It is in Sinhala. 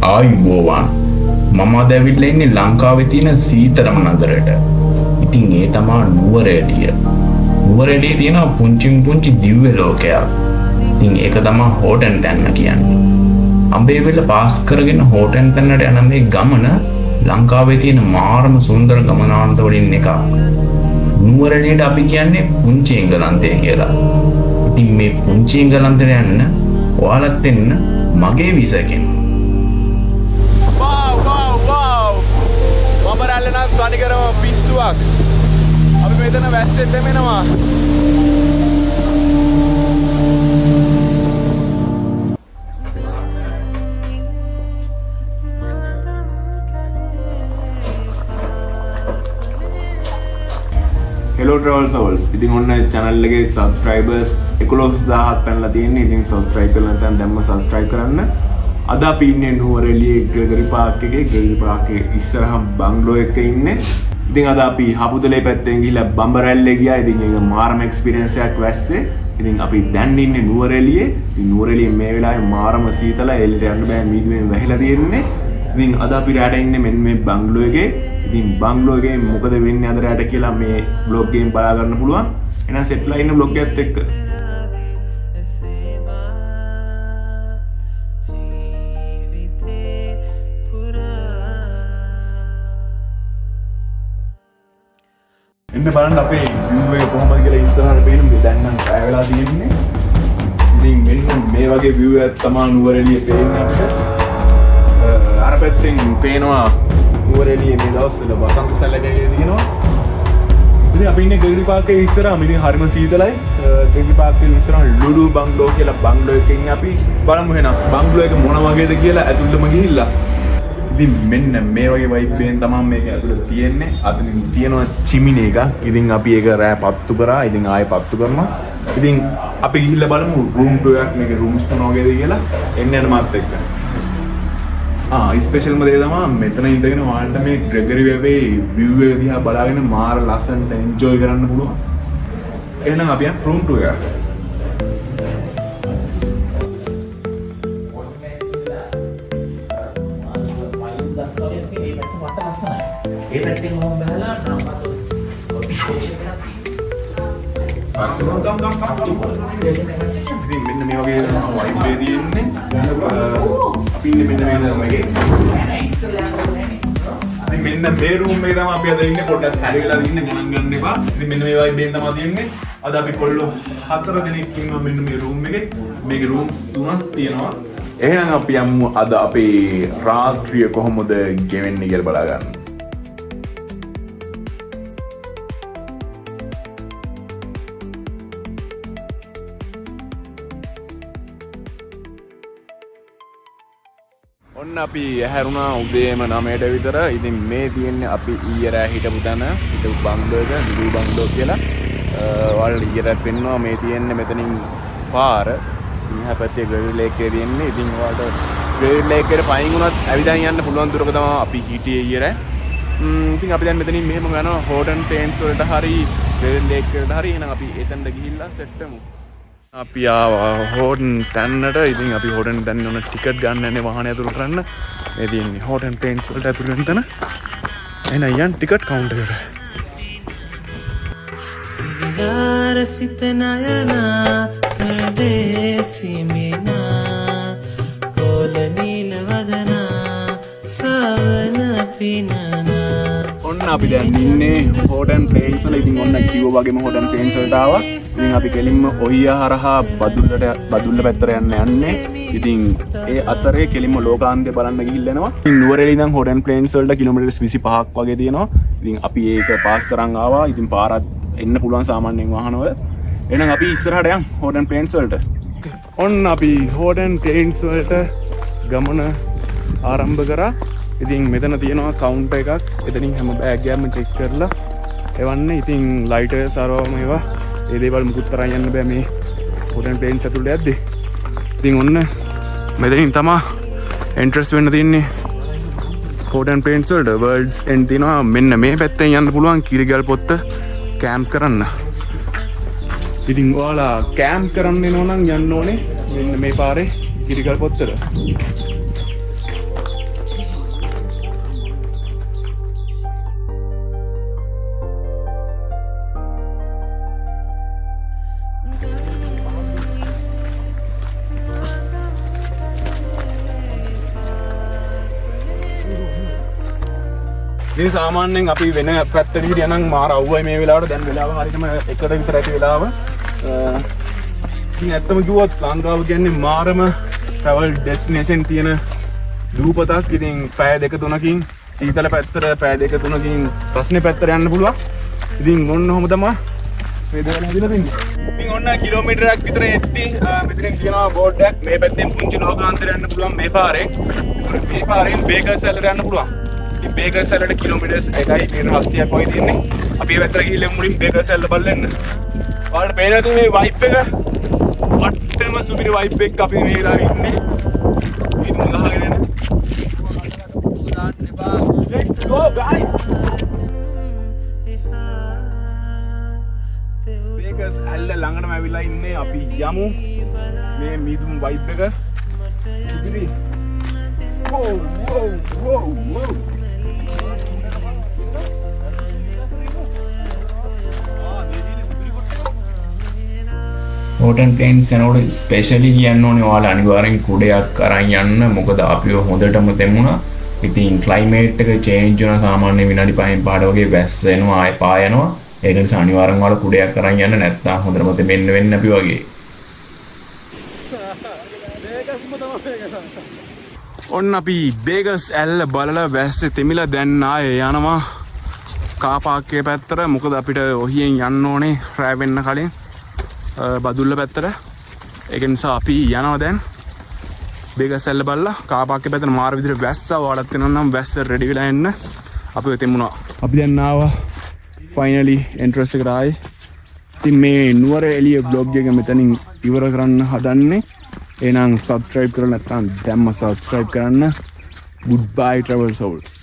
ආයුබෝවන්. මම අද ඇවිල්ලා ඉන්නේ ලංකාවේ තියෙන සීතරම නගරයට. ඉතින් ඒ තමයි නුවරඑළිය. නුවරඑළියේ තියෙන පුංචි දිව්‍ය ලෝකයක්. ඉතින් ඒක තමයි හෝටන් තැන්න කියන්නේ. අඹේවැල්ල පාස් කරගෙන හෝටන් තැන්නට යන මේ ගමන ලංකාවේ තියෙන මාරම සුන්දර ගමනාන්ත වලින් එකක්. නුවරඑළියට අපි කියන්නේ පුංචි එංගලන්තය කියලා. ඉතින් මේ පුංචි එංගලන්තයට යන්න ඔයාලත් එන්න මගේ විසකෙන්. මම තනිකරම පිස්සුවක්. අපි මෙතන වැස්සෙත් දෙමෙනවා. Hello Travel Souls. ඉතින් ඔන්න channel එකේ subscribers 11000ක් පැනලා තියෙන්නේ. ඉතින් subscribe කරලා නැත්නම් දැම්ම subscribe කරන්න. අද අපි ඉන්නේ නුවරඑළියේ ග්‍රෙගරි පාර්ක් එකේ. ග්‍රෙගරි පාර්ක් එකේ ඉස්සරහා බංගලෝ එකක ඉන්නේ. ඉතින් අද අපි හපුතලේ පැත්තෙන් ගිහිල්ලා බම්බරැල්ලේ ගියා. ඉතින් ඒක මාරම එක්ස්පීරියන්ස් එකක් වැස්සේ. ඉතින් අපි දැන් ඉන්නේ නුවරඑළියේ. ඉතින් නුවරඑළියේ මේ වෙලාවේ මාරම සීතලයි. එළියට යන්න බෑ, මීදුමෙන් වැහිලා තියෙන්නේ. ඉතින් අද අපි රැට ඉන්නේ මෙන්න මේ බංගලෝ එකේ. ඉතින් බංගලෝ එකේ මොකද වෙන්නේ අද රැට කියලා මේ vlog එකෙන් බලා ගන්න පුළුවන්. එහෙනම් සෙට්ලා ඉන්න vlog එකත් එක්ක. එන්න බලන්න අපේ view එක කොහොමද කියලා ඉස්සරහට පේන මේ දැන් නම් පැය වෙලා තියෙන්නේ. ඉතින් මෙන්න මේ වගේ view එකක් තමයි නුවරඑළියේ පේන්නේ අපිට. අර පැත්තෙන් පේනවා නුවරඑළියේ මේ දවස්වල වසන්ත සැලකෙලිය දිනනවා. ඉතින් අපි ඉන්නේ ග්‍රෙගරි පාර්ක් එකේ ඉස්සරහා. ඉතින් හරිම සීතලයි. ග්‍රෙගරි පාර්ක් එකේ ඉස්සරහා ලුඩු බංගලෝ කියලා බංගලෝ එකකින් ඉන්නේ අපි. බලමු එහෙනම් බංගලෝ එක මොන වගේද කියලා ඇතුළටම ගිහිල්ලා. ඉතින් මෙන්න මේ වගේ වයිබ් එකෙන් තමයි මේක ඇතුළේ තියෙන්නේ. අතනින් තියෙනවා චිමිනි එකක්. ඉතින් අපි ඒක රෑ පත්තු කරා. ඉතින් ආයෙ පත්තු කරනවා. ඉතින් අපි ගිහිල්ලා බලමු රූම් ටූර් එකක් මේකේ රූම්ස් මොන වගේද කියලා. එන්න යන මාත් එක්ක. ස්පෙෂල්ම දේ තමයි මෙතන ඉඳගෙන ඔයාලට මේ ග්‍රෙගරි වෙවේ view එක දිහා බලාගෙන මාර ලස්සනට එන්ජොයි කරන්න පුළුවන්. එහෙනම් අපි යන් රූම් ටූර් එකට. ඒ පැත්තෙන් මොම් බහලා නාමතු ඉතින් මෙන්න මේ වගේ වයිබ් එකේ තියෙන්නේ. අපි ඉන්නේ මෙන්න මේ වගේ. ඉතින් මෙන්න මේ රූම් එකේ තමයි අපි අද ඉන්නේ. පොඩ්ඩක් හැරි වෙලා ඉන්නේ, ගණන් ගන්න එපා. ඉතින් මෙන්න මේ වයිබ් එකෙන් තමයි තියෙන්නේ. අද අපි කොල්ලෝ 4 දෙනෙක් ඉන්නවා මෙන්න මේ රූම් එකේ. මේකේ රූම්ස් 3ක් තියෙනවා. එහෙනම් අපි යමු අද අපේ රාත්‍රිය කොහොමද ගෙවෙන්නේ කියලා බලා ගන්න. ඔන්න අපි ඇහැරුණා උදේම 9ට විතර. ඉතින් මේ තියෙන්නේ අපි ඊයේ රෑ හිටපු තැන. හිටපු බංගලෝ එක, ලුඩු බංගලෝ කියලා. ඔයාලට ඊයේ රෑ පෙන්නවා මේ තියෙන්නේ මෙතනින් පාර. ඉන්හා පැත්තේ ග්‍රෙගරි ලේක් එකේ තියෙන්නේ. ඉතින් ඔයාලට ග්‍රෙගරි ලේක් එකට පයින් වුණත් ඇවිදන් යන්න පුළුවන් දුරක තමයි අපි හිටියේ ඊයේ රෑ. ඉතින් අපි දැන් මෙතනින් මෙහෙම යනවා හෝටන් ටේන්ස් වලට හරි ග්‍රෙගරි ලේක් එකට හරි. එහෙනම් අපි එතනට ගිහිල්ලා සෙට් වෙමු. අපි ආවා හෝටන් තැන්නට. ඉතින් අපි හෝටන් තැන්න ඕන ටිකට් ගන්න යන්නේ වාහනය ඇතුළට කරන්න. මේ තියෙන්නේ හෝටන් ටේන්ස් වලට ඇතුළට යන තැන. එහෙනම් යන් ටිකට් කවුන්ටර් එකට. සිත නයනා පරදේසි මිනා කොල නිල වදනා සවන පිනනා. ඔන්න අපි දැන් ඉන්නේ හෝටන් ටේන්ස් වල. ඉතින් ඔන්න කිව්වා වගේම හෝටන් ටේන්ස් වලට ආවා. ඉතින් අපි කෙලින්ම ඔහිය හරහා බදුල්ල පැත්තට යන්නේ. ඉතින් ඒ අතරේ කෙලින්ම ලෝකාන්තය බලන්න ගිහිල්ලා යනවා. ඉතින් නුවරඑළිය ඉඳන් හෝටන් ටේන්ස් වලට කිලෝමීටර්ස් 25ක් වගේ තියෙනවා. ඉතින් අපි ඒක පාස් කරන් ආවා. ඉතින් පාරත් එන්න පුළුවන් සාමාන්‍යයෙන් වාහනවල. එහෙනම් අපි ඉස්සරහට යන් හෝටන් ටේන්ස් වලට. ඔන්න අපි හෝටන් ටේන්ස් වලට ගමන ආරම්භ කරා. ඉතින් මෙතන තියෙනවා කවුන්ටර් එකක්. එතනින් හැම බෑග් එකක්ම චෙක් කරලා එවන්න. ඉතින් ලයිටර් සරවම ඒවා ඒ දේවල් මුකුත් තරම් යන්න බෑ මේ හෝටන් ටේන්ස් ඇතුළට යද්දී. ඉතින් ඔන්න මෙතනින් තමයි එන්ට්‍රන්ස් වෙන්න තියෙන්නේ හෝටන් ටේන්ස් වලට. වර්ල්ඩ්ස් එන්ඩ් තියෙනවා මෙන්න මේ පැත්තෙන් යන්න පුළුවන් කිරිගල් පොත්ත කැම්ප් කරන්න. ඉතින් ඔයාලා කැම්ප් කරන්න එනවා නම් යන්න ඕනේ මෙන්න මේ පාරේ කිරිගල් පොත්තට. ඉතින් සාමාන්‍යයෙන් අපි වෙන පැත්තට ගිහින් යනනම් මාර අවුවයි මේ වෙලාවට. දැන් වෙලාව හරියටම 1ට විතර ඇති වෙලාව. ඉතින් ඇත්තම කිව්වොත් ලංකාව කියන්නේ මාරම travel destination තියෙන දූපතක්. ඉතින් පැය 2-3කින් සීතල පැත්තට, පැය 2-3කින් රස්නේ පැත්තට යන්න පුළුවන්. ඉතින් මොන්න ඔහොම තමයි වේදනාව හැදිලා තින්නේ. ඉතින් ඔන්න කිලෝමීටරයක් විතර එද්දි මෙතනින් කියනවා බෝඩ් එකක් මේ පැත්තෙන් පුංචි ලෝකාන්තරයට යන්න පුළුවන් මේ පාරේ. මේ පාරෙන් බේකර්ස් වලට යන්න පුළුවන්. ඉතින් බේකර්ස් වලට කිලෝමීටර්ස් 1.70ක් වගේ තියෙන්නේ. අපි මේ පැත්තට ගිහින් මුලින් බේකර්ස් වලට බලන්න. ඔයාලට පේනද මේ වයිබ් එක? වට්ටම සුපිරි වයිබ් එකක් අපි මේ වෙලාවේ ඉන්නේ. ඉතින් ගහගෙන යන්න. Let's go guys. බේකර්ස් ඇල්ල ළඟටම ඇවිල්ලා ඉන්නේ. අපි යමු මේ මීදුම් වයිබ් එක. සුපිරි. Whoa, whoa, whoa, whoa. Horton planes යනකොට ස්පෙෂලි කියන්න ඕනේ ඔයාලා අනිවාර්යෙන් කුඩයක් අරන් යන්න. මොකද අපිව හොඳටම තෙමුණා. ඉතින් ක්ලයිමේට් එක චේන්ජ් වෙන සාමාන්‍ය විනාඩි 5න් 5ට වගේ වැස්ස එනවා ආයෙ පා යනවා. ඒක නිසා අනිවාර්යෙන් ඔයාලා කුඩයක් අරන් යන්න නැත්නම් හොඳටම තෙමෙන්න වෙන්න අපි වගේ. ඔන්න අපි බේගස් ඇල්ල බලලා වැස්සේ තෙමිලා දැන් ආයේ යනවා කාර් පාක් එකේ පැත්තට. මොකද අපිට ඔහියෙන් යන්න ඕනේ රැ වෙන්න කලින් බදුල්ල පැත්තට. ඒක නිසා අපි යනවා දැන් බේගස් ඇල්ල බලලා කාර් පාක් එකේ පැත්තට. මාර විදිහට වැස්සා වඩත් වෙනවා නම් වැස්ස රෙඩි වෙලා එන්න. අපි තෙමුණා. අපි දැන් ආවා ෆයිනලි එන්ට්‍රන්ස් එකට ආයේ. ඉතින් මේ නුවර එළිය බ්ලොග් එක මෙතනින් ඉවර කරන්න හදන්නේ. එහෙනම් subscribe කරලා නැත්නම් දැම්ම subscribe කරන්න. Goodbye travel souls.